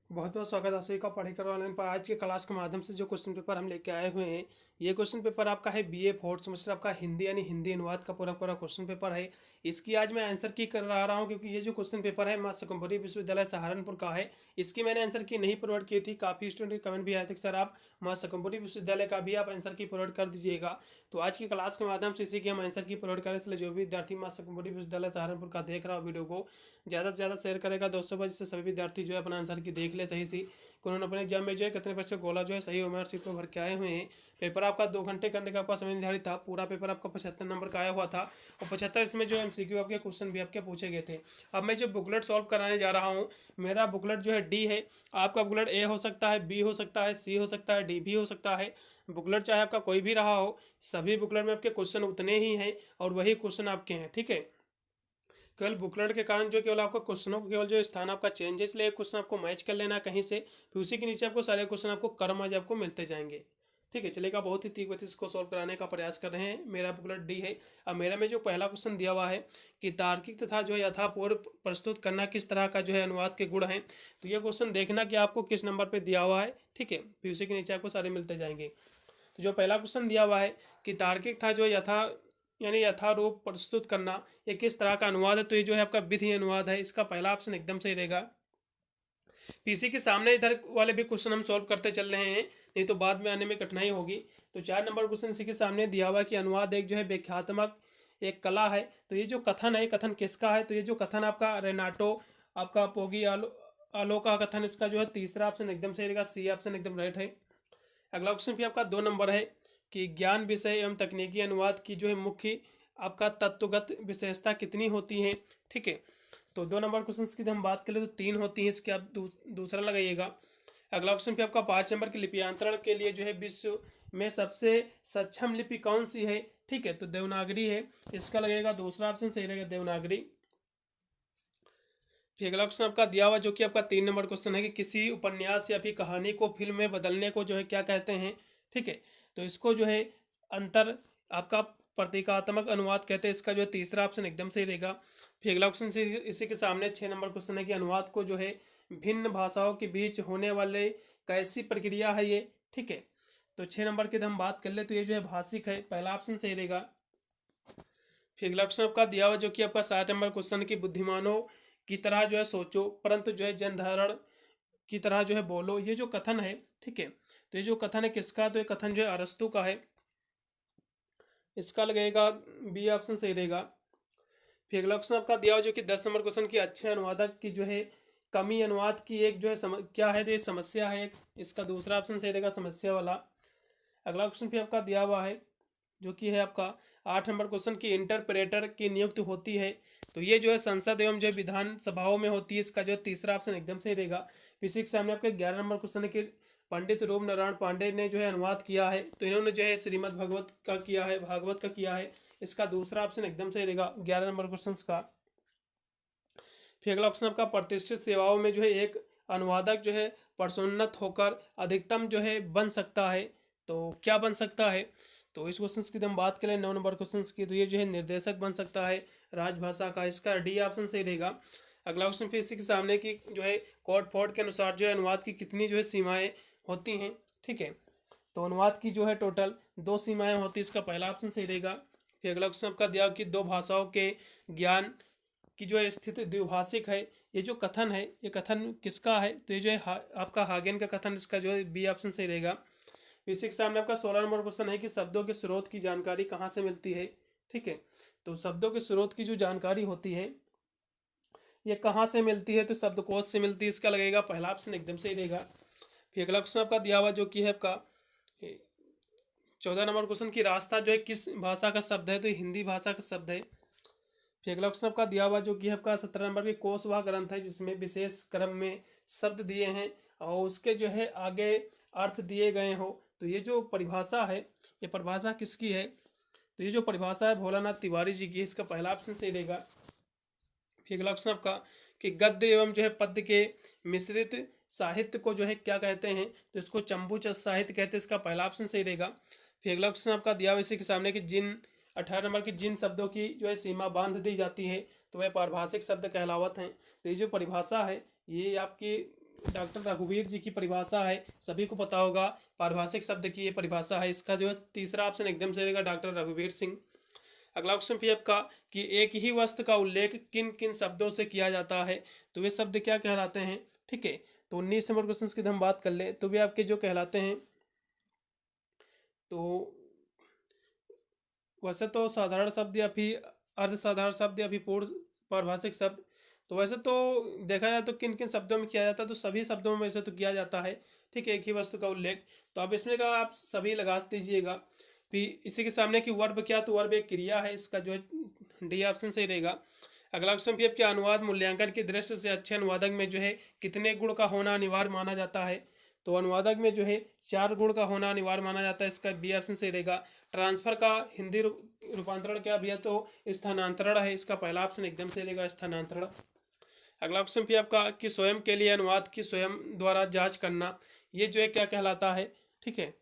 बहुत बहुत स्वागत है सभी का पढ़ेकर ऑनलाइन पर। आज के क्लास के माध्यम से जो क्वेश्चन पेपर हम लेके आए हुए हैं, ये क्वेश्चन पेपर आपका है बीए फोर्थ सेमेस्टर आपका हिंदी यानी हिंदी अनुवाद का पूरा पूरा क्वेश्चन पेपर है। इसकी आज मैं आंसर की कर रहा हूँ क्योंकि ये जो क्वेश्चन पेपर है माँ शाकंभरी विश्वविद्यालय सहारनपुर का है। इसकी मैंने आंसर की नहीं प्रोवाइड की थी, काफ़ी स्टूडेंट कमेंट भी आए थे सर आप माँ शाकंभरी विश्वविद्यालय का भी आप आंसर की प्रोवाइड कर दीजिएगा। तो आज की क्लास के माध्यम से इसी की हम आंसर की प्रोवाइड करें, इसलिए जो भी विद्यार्थी माँ शाकंभरी विश्वविद्यालय सहारनपुर का देख रहा हो वीडियो को ज़्यादा से ज़्यादा शेयर करेगा दोस्तों पर, जिससे सभी विद्यार्थी जो है अपना आंसर की देख ले सही सी उन्होंने अपने एग्जाम में जो है कितने प्रतिशत गोला जो है सही मार्कशीट में भर के आए हुए हैं। पेपर आपका 2 घंटे करने का आपका समय निर्धारित था। पूरा पेपर आपका 75 नंबर का आया हुआ था और 75 इसमें जो एमसीक्यू आपके क्वेश्चन भी आपके पूछे गए थे। अब मैं जो बुकलेट सॉल्व कराने जा रहा हूँ, मेरा बुकलेट जो है डी है, आपका बुकलेट ए हो सकता है, बी हो सकता है, सी हो सकता है, डी भी हो सकता है। बुकलेट चाहे आपका कोई भी रहा हो, सभी बुकलेट में आपके क्वेश्चन उतने ही हैं और वही क्वेश्चन आपके हैं। ठीक है, केवल बुकलेट के कारण जो केवल आपका क्वेश्चनों को केवल जो स्थान आपका चेंज है, इसलिए एक क्वेश्चन आपको मैच कर लेना कहीं से, फिर उसी के नीचे आपको सारे क्वेश्चन आपको कर्म आज आपको मिलते जाएंगे। ठीक है, चलेगा। बहुत ही तीव्र गति से इसको सॉल्व कराने का प्रयास कर रहे हैं। मेरा बुकलेट डी है। अब मेरा में जो पहला क्वेश्चन दिया हुआ है कि तार्किक तथा जो है यथापूर्व प्रस्तुत करना किस तरह का जो है अनुवाद के गुण हैं, तो ये क्वेश्चन देखना कि आपको किस नंबर पर दिया हुआ है। ठीक है, फिर उसी के नीचे आपको सारे मिलते जाएंगे। तो जो पहला क्वेश्चन दिया हुआ है कि तार्किक था जो यानी यथारूप प्रस्तुत करना, ये किस तरह का अनुवाद है, तो ये जो है आपका विधि अनुवाद है। इसका पहला ऑप्शन एकदम सही रहेगा। पीसी के सामने इधर वाले भी क्वेश्चन हम सॉल्व करते चल रहे हैं, नहीं तो बाद में आने में कठिनाई होगी। तो 4 नंबर क्वेश्चन इसी के सामने दिया हुआ कि अनुवाद एक जो है व्याख्यात्मक एक कला है। तो ये जो कथन है, कथन किसका है, तो ये जो कथन आपका रेनाटो आपका पोगी आलो का कथन, इसका जो है तीसरा ऑप्शन एकदम सही रहेगा, सी ऑप्शन एकदम राइट है। अगला क्वेश्चन भी आपका 2 नंबर है कि ज्ञान विषय एवं तकनीकी अनुवाद की जो है मुख्य आपका तत्वगत विशेषता कितनी होती है। ठीक है, तो 2 नंबर क्वेश्चन की हम बात करें तो 3 होती हैं, इसके आप दूसरा लगाइएगा। अगला क्वेश्चन पे आपका 5 नंबर की लिपियांतरण के लिए जो है विश्व में सबसे सक्षम लिपि कौन सी है। ठीक है, तो देवनागरी है, इसका लगेगा दूसरा ऑप्शन सही रहेगा, देवनागरी। फिर अगला क्वेश्चन आपका दिया हुआ जो कि आपका 3 नंबर क्वेश्चन है कि किसी उपन्यास या फिर कहानी को फिल्म में बदलने को जो है क्या कहते हैं। ठीक है, तो इसको जो है अंतर आपका प्रतीकात्मक अनुवाद कहते हैं, इसका जो है तीसरा ऑप्शन एकदम सही रहेगा। फिर अगला क्वेश्चन से इसी के सामने 6 नंबर क्वेश्चन है कि अनुवाद को जो है भिन्न भाषाओं के बीच होने वाले कैसी प्रक्रिया है ये। ठीक है, तो 6 नंबर की हम बात कर ले तो ये जो है भाषिक है, पहला ऑप्शन सही रहेगा। फिर अगला क्वेश्चन आपका दिया हुआ जो कि आपका 7 नंबर क्वेश्चन की बुद्धिमानों की तरह जो है सोचो परंतु जो है जनधारण की तरह जो है बोलो, ये जो कथन है। ठीक है, तो ये जो कथन है किसका, तो ये कथन जो है अरस्तु का है, इसका लगेगा बी ऑप्शन सही रहेगा। फिर अगला क्वेश्चन आपका दिया हुआ जो कि 10 नंबर क्वेश्चन की अच्छे अनुवादक की जो है कमी अनुवाद की एक जो है क्या है, तो ये समस्या है, इसका दूसरा ऑप्शन सही रहेगा, समस्या वाला। अगला क्वेश्चन भी आपका दिया हुआ है जो कि है आपका 8 नंबर क्वेश्चन की इंटरप्रेटर की नियुक्ति होती है, तो ये जो है संसद एवं जो विधान सभाओं में होती है, इसका जो है तीसरा ऑप्शन एकदम सही रहेगा। इसी के सामने आपके 11 नंबर क्वेश्चन है कि पंडित रूप नारायण पांडे ने जो है अनुवाद किया है, तो इन्होंने जो है श्रीमद् भगवत का किया है, भागवत का किया है, इसका दूसरा ऑप्शन एकदम सही रहेगा 11 नंबर क्वेश्चन का। फिर अगला क्वेश्चन आपका प्रतिष्ठित सेवाओं में जो है एक अनुवादक जो है प्रोन्नत होकर अधिकतम जो है बन सकता है, तो क्या बन सकता है, तो इस क्वेश्चन की हम बात करें 9 नंबर क्वेश्चन की, तो ये जो है निर्देशक बन सकता है राजभाषा का, इसका डी ऑप्शन सही रहेगा। अगला क्वेश्चन फिर इसी के सामने की जो है कोड फोर्ड के अनुसार जो है अनुवाद की कितनी जो है सीमाएं होती हैं। ठीक है, तो अनुवाद की जो है टोटल 2 सीमाएं होती है, इसका पहला ऑप्शन सही रहेगा। फिर अगला क्वेश्चन आपका दिया कि 2 भाषाओं के ज्ञान की जो है स्थिति द्विभाषिक है, ये जो कथन है ये कथन किसका है, तो ये जो है आपका हागेन का कथन, इसका जो है बी ऑप्शन सही रहेगा। इसी के सामने आपका 16 नंबर क्वेश्चन है कि शब्दों के स्रोत की जानकारी कहाँ से मिलती है। ठीक है, तो शब्दों के स्रोत की जो जानकारी होती है ये कहाँ से मिलती है, तो शब्दकोश से मिलती है, इसका लगेगा पहला ऑप्शन एकदम सही रहेगा। फिर अगला क्वेश्चन आपका दिया हुआ जो कि है आपका 14 नंबर क्वेश्चन की रास्ता जो है किस भाषा का शब्द है, तो हिंदी भाषा का शब्द है। फिर अगला क्वेश्चन आपका दिया हुआ जो कि आपका 17 नंबर की कोश वह ग्रंथ है जिसमें विशेष क्रम में शब्द दिए हैं और उसके जो है आगे अर्थ दिए गए हो, तो ये जो परिभाषा है ये परिभाषा किसकी है, तो ये जो परिभाषा है भोलानाथ तिवारी जी की है, इसका पहला ऑप्शन सही रहेगा। फिर अगला क्वेश्चन आपका कि गद्य एवं जो है पद्य के मिश्रित साहित्य को जो है क्या कहते हैं, तो इसको चंबू साहित्य कहते हैं, इसका पहला ऑप्शन सही रहेगा। फिर अगला क्वेश्चन आपका दिया हुआ इसी के सामने कि 18 नंबर की जिन शब्दों की जो है सीमा बांध दी जाती है तो वह पारिभाषिक शब्द कहलावत हैं, तो ये जो परिभाषा है ये आपकी डॉक्टर रघुवीर जी की परिभाषा है, सभी को पता होगा, पारिभाषिक शब्द की ये परिभाषा है। इसका जो है तीसरा ऑप्शन एकदम से रहेगा डॉक्टर रघुवीर सिंह। अगला क्वेश्चन पी आपका कि एक ही वस्तु का उल्लेख किन किन शब्दों से किया जाता है, तो वे शब्द क्या कहलाते हैं। ठीक है, तो 19 नंबर क्वेश्चन की हम बात कर ले तो वे आपके जो कहलाते हैं, तो वैसे तो साधारण शब्द या फिर अर्धसाधारण शब्द या फिर पूर्ण पारिभाषिक शब्द, तो वैसे तो देखा जाए तो किन किन शब्दों में किया जाता है, तो सभी शब्दों में वैसे तो किया जाता है। ठीक है, एक ही वस्तु का उल्लेख, तो अब इसमें का आप सभी लगा दीजिएगा। फिर इसी के सामने की वर्ब क्या, तो वर्ब एक क्रिया है, इसका जो है डी ऑप्शन सही रहेगा। अगला क्वेश्चन भी आपके अनुवाद मूल्यांकन की दृष्टि से अच्छे अनुवादक में जो है कितने गुण का होना अनिवार्य माना जाता है, तो अनुवादक में जो है 4 गुण का होना अनिवार्य माना जाता है, इसका बी ऑप्शन सही रहेगा। ट्रांसफर का हिंदी रूपांतरण क्या भैया, तो स्थानांतरण है, इसका पहला ऑप्शन एकदम सही रहेगा, स्थानांतरण। अगला क्वेश्चन भी आपका कि स्वयं के लिए अनुवाद की स्वयं द्वारा जांच करना, ये जो है क्या कहलाता है। ठीक है,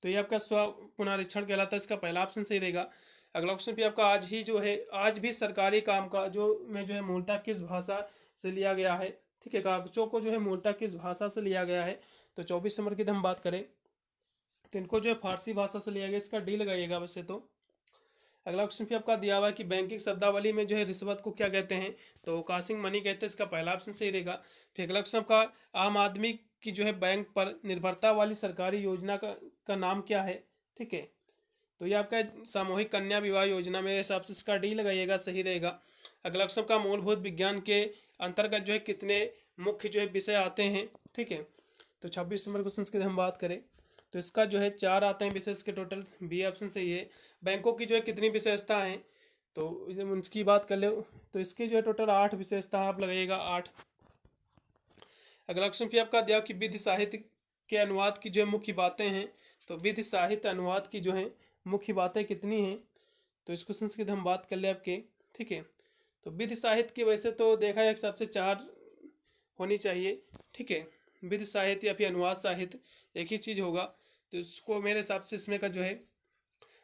तो ये आपका स्व पुनरीक्षण कहलाता है, इसका पहला ऑप्शन सही रहेगा। अगला क्वेश्चन भी आपका आज भी सरकारी काम का जो है मूलतः किस भाषा से लिया गया है। ठीक है, कागजों को जो है मूलतः किस भाषा से लिया गया है, तो 24 नंबर की हम बात करें तो इनको जो है फारसी भाषा से लिया गया, इसका डी लगाइएगा वैसे तो। अगला क्वेश्चन भी आपका दिया हुआ है कि बैंकिंग शब्दावली में जो है रिश्वत को क्या कहते हैं, तो काशिंग मनी कहते हैं, इसका पहला ऑप्शन सही रहेगा। फिर अगला क्वेश्चन आपका आम आदमी की जो है बैंक पर निर्भरता वाली सरकारी योजना का नाम क्या है। ठीक है, तो ये आपका सामूहिक कन्या विवाह योजना, मेरे हिसाब से इसका डी लगाइएगा, सही रहेगा। अगला क्वेश्चन का मूलभूत विज्ञान के अंतर्गत जो है कितने मुख्य जो है विषय आते हैं। ठीक है, तो 26 नंबर क्वेश्चन की हम बात करें तो इसका जो है 4 आते हैं विशेष के टोटल, बी ऑप्शन सही है। बैंकों की जो है कितनी विशेषता है, तो उसकी बात कर ले तो इसकी जो है टोटल 8 विशेषता आप लगाइएगा, 8। अगला क्वेश्चन फिर आपका दिया कि विधि साहित्य के अनुवाद की जो है मुख्य बातें हैं, तो विधि साहित्य अनुवाद की जो है मुख्य बातें कितनी हैं, तो इस क्वेश्चन की हम बात कर ले आपके। ठीक है, तो विधि साहित्य की वैसे तो देखा जाए सबसे 4 होनी चाहिए। ठीक है, विधि साहित्य या फिर अनुवाद साहित्य एक ही चीज़ होगा, तो इसको मेरे हिसाब से इसमें का जो है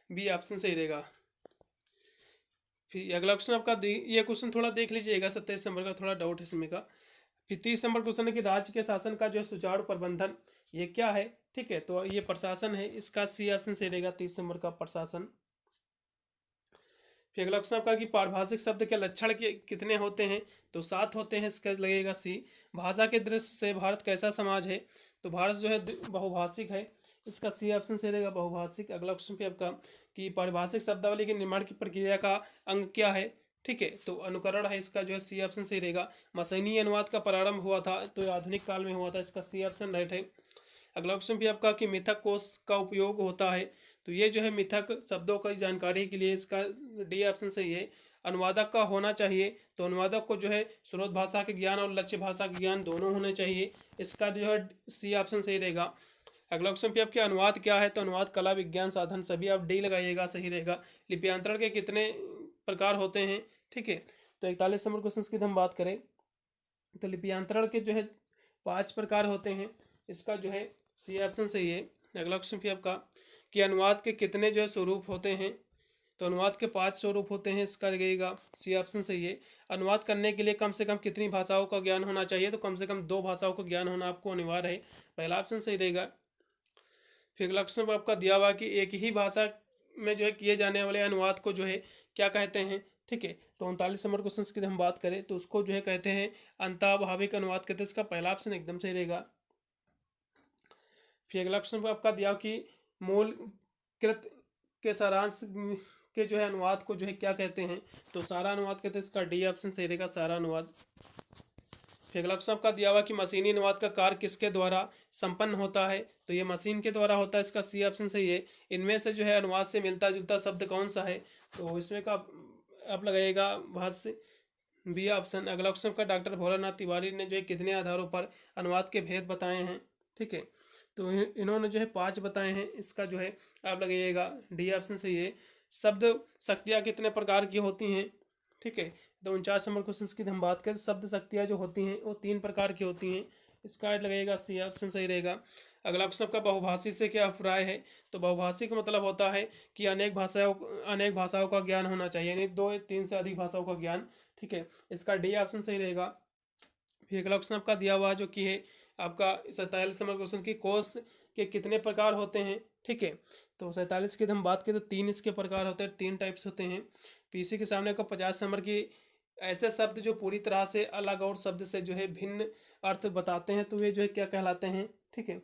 बी ऑप्शन सही रहेगा। फिर अगला क्वेश्चन आपका ये क्वेश्चन थोड़ा देख लीजिएगा, 27 नंबर का थोड़ा डाउट है इसमें का। फिर 30 नंबर क्वेश्चन है कि राज्य के शासन का जो है सुचारू प्रबंधन ये क्या है। ठीक है, तो ये प्रशासन है, इसका सी ऑप्शन सही रहेगा, 30 नंबर का प्रशासन। फिर अगला क्वेश्चन आपका कि पारिभाषिक शब्द के लक्षण के कितने होते हैं, तो 7 होते हैं, इसका लगेगा सी। भाषा के दृष्टि से भारत कैसा समाज है, तो भारत जो है बहुभाषिक है, इसका सी ऑप्शन से रहेगा, बहुभाषिक। अगला क्वेश्चन पे आपका कि पारिभाषिक शब्दावली के निर्माण की प्रक्रिया का अंग क्या है। ठीक है, तो अनुकरण है, इसका जो है सी ऑप्शन सही रहेगा। मशीनी अनुवाद का प्रारंभ हुआ था तो आधुनिक काल में हुआ था, इसका सी ऑप्शन राइट है। अगला क्वेश्चन भी आपका कि मिथक कोश का उपयोग होता है, तो ये जो है मिथक शब्दों की जानकारी के लिए, इसका डी ऑप्शन सही है। अनुवादक का होना चाहिए, तो अनुवादक को जो है स्रोत भाषा के ज्ञान और लक्ष्य भाषा के ज्ञान दोनों होने चाहिए, इसका जो है सी ऑप्शन सही रहेगा। अगला क्वेश्चन पे आपके अनुवाद क्या है, तो अनुवाद कला विज्ञान साधन, सभी आप डी लगाइएगा, सही रहेगा। लिप्यांतरण के कितने प्रकार होते हैं। ठीक है, तो 41 नंबर क्वेश्चन की हम बात करें तो लिप्यांतरण के जो है 5 प्रकार होते हैं, इसका जो है सी ऑप्शन सही है। अगला क्वेश्चन फिर आपका कि अनुवाद के कितने जो है स्वरूप होते हैं, तो अनुवाद के 5 स्वरूप होते हैं, इसका लगेगा सी ऑप्शन सही है। अनुवाद करने के लिए कम से कम कितनी भाषाओं का ज्ञान होना चाहिए, तो कम से कम 2 भाषाओं का ज्ञान होना आपको अनिवार्य है, पहला ऑप्शन सही रहेगा। फिर अगला क्वेश्चन आपका दिया हुआ कि एक ही भाषा में जो है किए जाने वाले अनुवाद को जो है क्या कहते हैं। ठीक है, तो 39 नंबर क्वेश्चन की हम बात करें तो उसको जो है कहते हैं अंतःभाविक अनुवाद कहते हैं, इसका पहला ऑप्शन एकदम सही रहेगा। फिर अगला क्वेश्चन आपका दिया कि मूल कृत के सारांश के जो है अनुवाद को जो है क्या कहते हैं, तो सारा अनुवाद कहते हैं, इसका डी ऑप्शन सही रहेगा, सारा अनुवाद। फिर अगला क्वेश्चन आपका दिया हुआ कि मशीनी अनुवाद का कार्य किसके द्वारा संपन्न होता है, तो ये मशीन के द्वारा होता है, इसका सी ऑप्शन सही है। इनमें से जो है अनुवाद से मिलता जुलता शब्द कौन सा है, तो इसमें का आप लगाइएगा भाष्य, बी ऑप्शन। अगला क्वेश्चन का डॉक्टर भोलानाथ तिवारी ने जो है कितने आधारों पर अनुवाद के भेद बताए हैं। ठीक है, तो इन्होंने जो है 5 बताए हैं, इसका जो है आप लगाइएगा डी ऑप्शन सही है। शब्द शक्तियाँ कितने प्रकार की होती हैं। ठीक है, तो 49 नंबर क्वेश्चन की हम बात करें, शब्द शक्तियाँ जो होती हैं वो 3 प्रकार की होती हैं, इसका लगेगा सी ऑप्शन सही रहेगा। अगला क्वेश्चन का बहुभाषी से क्या अभिप्राय है, तो बहुभाषी का मतलब होता है कि अनेक भाषाओं का ज्ञान होना चाहिए, यानी 2-3 से अधिक भाषाओं का ज्ञान। ठीक है, इसका डी ऑप्शन सही रहेगा। फिर अगला क्वेश्चन आपका दिया हुआ जो कि है आपका 47 नंबर क्वेश्चन की कोष के कितने प्रकार होते हैं, ठीक है। तो 47 की हम बात करें तो 3 इसके प्रकार होते हैं, 3 टाइप्स होते हैं। पीसी के सामने आपका 50 नंबर की ऐसे शब्द जो पूरी तरह से अलग और शब्द से जो है भिन्न अर्थ बताते हैं, तो वे जो है क्या कहलाते हैं, ठीक है।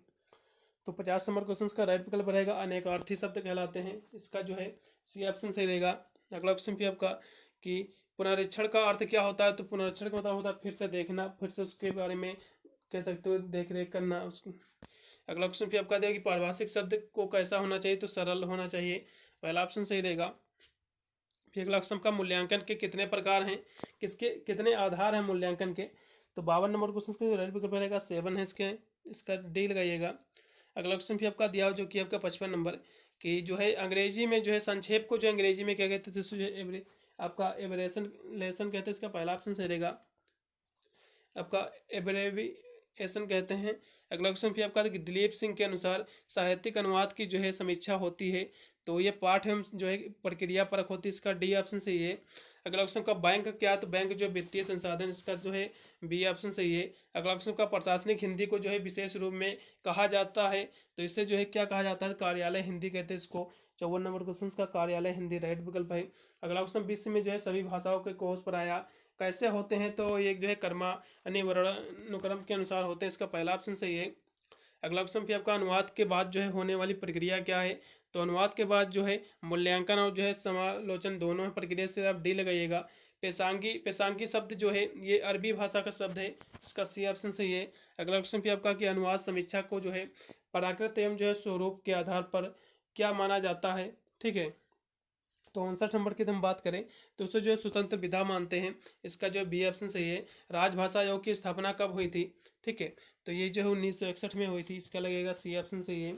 तो 50 नंबर क्वेश्चन का राइट विकल्प रहेगा अनेकार्थी शब्द कहलाते हैं। इसका जो है सी ऑप्शन सही रहेगा। अगला क्वेश्चन भी आपका कि पुनरीक्षण का अर्थ क्या होता है, तो पुनरीक्षण का मतलब होता है फिर से देखना, फिर से उसके बारे में कह सकते हो देख रेख करना उसको। अगला क्वेश्चन भी आपका देगा कि पारिभाषिक शब्द को कैसा होना चाहिए, तो सरल होना चाहिए, पहला ऑप्शन सही रहेगा। फिर अगला क्वेश्चन का मूल्यांकन के कितने प्रकार हैं, किसके कितने आधार हैं मूल्यांकन के, तो 52 नंबर क्वेश्चन का राइट विकल्प रहेगा 7 है इसका डी लगाइएगा। अगला क्वेश्चन भी आपका दिया जो कि आपका 55 नंबर कि जो है अंग्रेजी में जो है संक्षेप को जो अंग्रेजी में क्या कहते थे, तो आपका एब्रेशन लेसन कहते हैं, इसका पहला ऑप्शन सही रहेगा, आपका एब्रेविएशन कहते हैं। अगला क्वेश्चन भी आपका दिलीप सिंह के अनुसार साहित्यिक अनुवाद की जो है समीक्षा होती है, तो ये पाठ एवं जो है प्रक्रिया परक होती है, इसका डी ऑप्शन सही है। अगला क्वेश्चन का बैंक क्या, तो बैंक जो वित्तीय संसाधन, इसका जो है बी ऑप्शन सही है। अगला क्वेश्चन का प्रशासनिक हिंदी को जो है विशेष रूप में कहा जाता है, तो इसे जो है क्या कहा जाता है, कार्यालय हिंदी कहते हैं इसको। 54 नंबर क्वेश्चन का कार्यालय हिंदी राइट विकल्प है। अगला क्वेश्चन विश्व में जो है सभी भाषाओं के कोष पराया कैसे होते हैं, तो ये जो है कर्मा अनुक्रम के अनुसार होते हैं, इसका पहला ऑप्शन सही है। अगला क्वेश्चन भी आपका अनुवाद के बाद जो है होने वाली प्रक्रिया क्या है, तो अनुवाद के बाद जो है मूल्यांकन और जो है समालोचन दोनों प्रक्रिया से आप डी लगाइएगा। पेशांगी शब्द जो है ये अरबी भाषा का शब्द है, इसका सी ऑप्शन सही है। अगला क्वेश्चन भी आपका कि अनुवाद समीक्षा को जो है प्राकृत एवं जो है स्वरूप के आधार पर क्या माना जाता है, ठीक है। तो 59 नंबर की हम बात करें तो उसे जो है स्वतंत्र विधा मानते हैं, इसका जो बी ऑप्शन सही है। राजभाषा आयोग की स्थापना कब हुई थी, ठीक है, तो ये जो है 1961 में हुई थी, इसका लगेगा सी ऑप्शन सही है।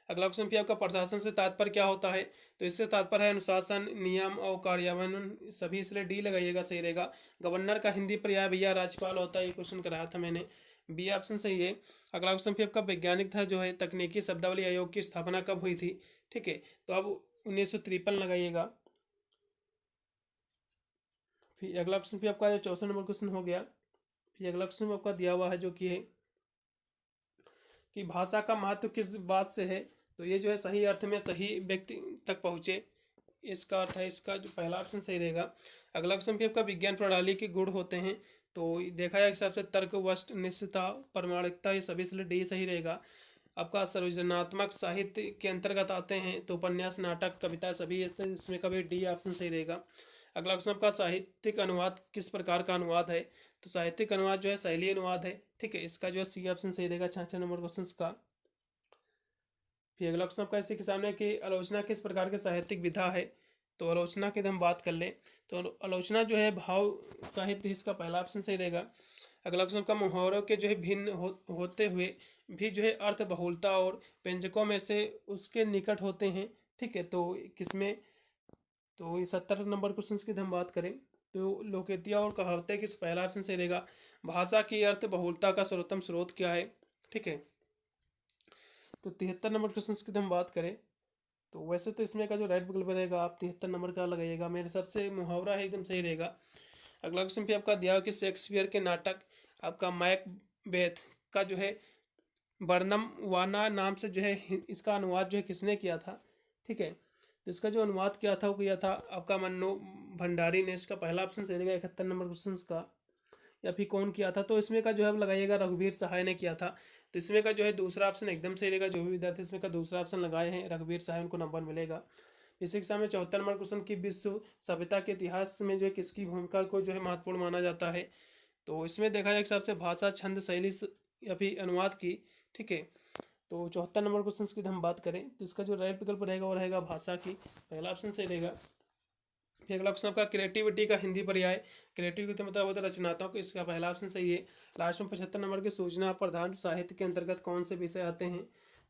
अगला क्वेश्चन भी आपका प्रशासन से तात्पर्य क्या होता है, तो इससे तात्पर्य है अनुशासन, नियम और कार्यान्वयन सभी, इसलिए डी लगाइएगा सही रहेगा। गवर्नर का हिंदी पर्याय भैया राज्यपाल होता है, ये क्वेश्चन कराया था मैंने, बी ऑप्शन सही है। अगला क्वेश्चन भी आपका वैज्ञानिक था जो है तकनीकी शब्दावली आयोग की स्थापना कब हुई थी, ठीक है, तो अब 1953 लगाइएगा। फिर अगला क्वेश्चन भी आपका 64 नंबर क्वेश्चन हो गया। फिर अगला क्वेश्चन आपका दिया हुआ है जो कि है कि भाषा का महत्व किस बात से है, तो ये जो है सही अर्थ में सही व्यक्ति तक पहुँचे, इसका अर्थ है, इसका जो पहला ऑप्शन सही रहेगा। अगला क्वेश्चन भी आपका विज्ञान प्रणाली के गुण होते हैं, तो देखा जाए हिसाब से तर्क, वस्तुनिष्ठता, प्रामाणिकता, ये सभी इसलिए डी सही रहेगा। आपका सृजनात्मक साहित्य के अंतर्गत आते हैं, तो उपन्यास, नाटक, कविता सभी इसमें का भी डी ऑप्शन सही रहेगा। अगला क्वेश्चन आपका साहित्यिक अनुवाद किस प्रकार का अनुवाद है, तो साहित्यिक अनुवाद जो है शैली अनुवाद है, ठीक है, इसका जो है सी ऑप्शन सही रहेगा 66 नंबर क्वेश्चन का। फिर अगला क्वेश्चन आपका इसी के सामने कि आलोचना किस प्रकार के साहित्यिक विधा है, तो आलोचना की हम बात कर लें तो आलोचना जो है भाव साहित्य, इसका पहला ऑप्शन सही रहेगा। अगला क्वेश्चन का मुहावरों के जो है भिन्न होते हुए भी जो है अर्थ बहुलता और व्यंजकों में से उसके निकट होते हैं, ठीक है, तो किसमें, तो ये 70 नंबर क्वेश्चन की हम बात करें तो लोकोक्तियाँ और कहावतें किस पहला ऑप्शन सही रहेगा। भाषा की अर्थ बहुलता का सर्वोत्तम स्रोत क्या है, ठीक है, तो 73 नंबर क्वेश्चन की हम बात करें तो वैसे तो इसमें का जो राइट विकल्प रहेगा आप 73 नंबर का लगाइएगा, मेरे हिसाब से मुहावरा है, एकदम सही रहेगा। अगला क्वेश्चन भी आपका दिया हो कि शेक्सपियर के नाटक आपका मैकबेथ का जो है बर्नम वाना नाम से जो है इसका अनुवाद जो है किसने किया था, ठीक है, तो इसका जो अनुवाद किया था वो किया था आपका मन्नो भंडारी ने, इसका पहला ऑप्शन सही रहेगा 71 नंबर क्वेश्चन का। या फिर कौन किया था, तो इसमें का जो है आप लगाइएगा रघुवीर सहाय ने किया था, तो इसमें का जो है दूसरा ऑप्शन एकदम सही रहेगा। जो भी विद्यार्थी इसमें का दूसरा ऑप्शन लगाए हैं रघुवीर सहाय, उनको नंबर मिलेगा। इसी के सामने 74 नंबर क्वेश्चन की विश्व सभ्यता के इतिहास में जो है किसकी भूमिका को जो है महत्वपूर्ण माना जाता है, तो इसमें देखा जाए एक हिसाब से भाषा, छंद, शैली या फिर अनुवाद की, ठीक है, तो 74 नंबर क्वेश्चन की हम बात करें तो इसका जो राइट विकल्प रहेगा वो रहेगा भाषा की, पहला ऑप्शन सही रहेगा। फिर अगला क्वेश्चन आपका क्रिएटिविटी का हिंदी पर्याय, क्रिएटिविटी मतलब होता है रचनात्मक, इसका पहला ऑप्शन सही है। लास्ट में 75 नंबर की सूचना प्रधान साहित्य के अंतर्गत कौन से विषय आते हैं,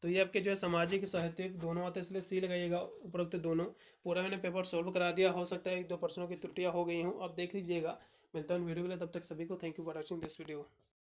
तो ये आपके जो है सामाजिक साहित्यिक दोनों आते हैं, इसलिए सी लगाइएगा उपरोक्त दोनों। पूरा मैंने पेपर सॉल्व करा दिया, हो सकता है 1-2 प्रश्नों की त्रुटियां हो गई हूँ, अब देख लीजिएगा। मिलता हूँ वीडियो के लिए, तब तक सभी को thank you for watching this video.